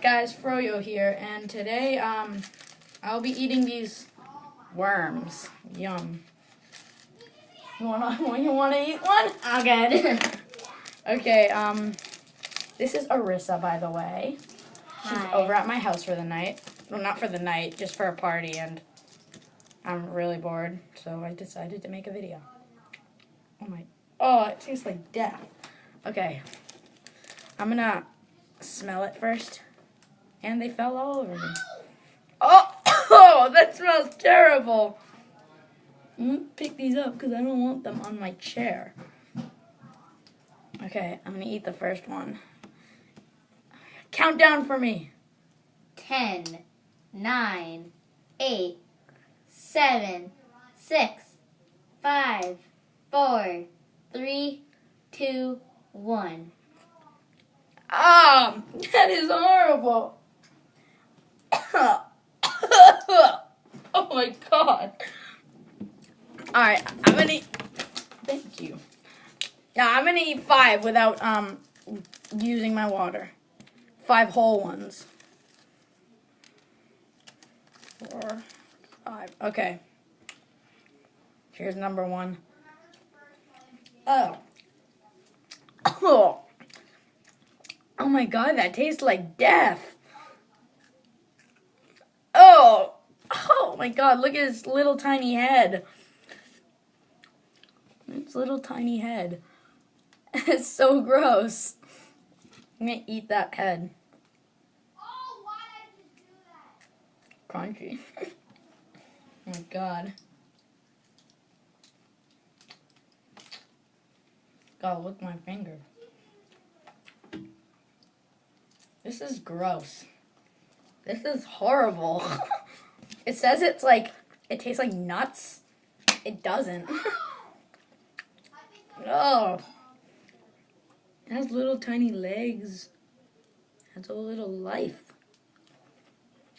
up, guys? Froyo here, and today I'll be eating these worms. Yum. You wanna eat one? Oh, good. Okay. This is Arissa, by the way. She's Hi. over at my house for the night. Well, not for the night, just for a party, and I'm really bored, so I decided to make a video. Oh, it tastes like death. Okay. I'm gonna smell it first. And they fell all over me. Oh, that smells terrible. I'm gonna pick these up because I don't want them on my chair. Okay, I'm gonna eat the first one. Count down for me. 10, 9, 8, 7, 6, 5, 4, 3, 2, 1. Ah, that is horrible. Oh my god. Alright, I'm gonna eat. Thank you. Yeah, I'm gonna eat 5 without using my water. 5 whole ones. 4, 5. Okay. Here's number 1. Oh. Oh. Oh my god, that tastes like death. Oh. Oh my god, look at his little tiny head. Its little tiny head. It's so gross. I'm gonna eat that head. Oh, why did you do that? Crunchy. Oh my god. God, look at my finger. This is gross. This is horrible. It says it's like, it tastes like nuts. It doesn't. Oh. It has little tiny legs. It has a little life.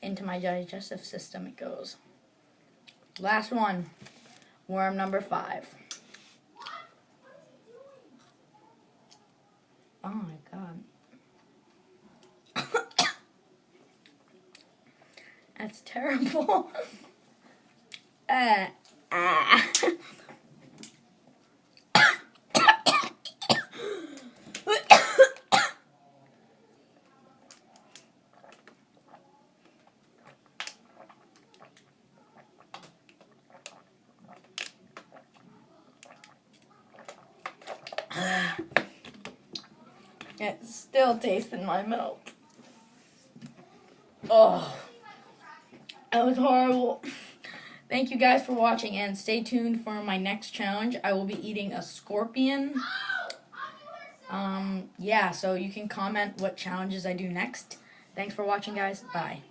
Into my digestive system it goes. Last one. Worm number 5. Oh my god. That's terrible. It still tastes in my mouth. Oh, that was horrible. Thank you guys for watching, and stay tuned for my next challenge. I will be eating a scorpion. Yeah, so you can comment what challenges I do next. Thanks for watching, guys. Bye.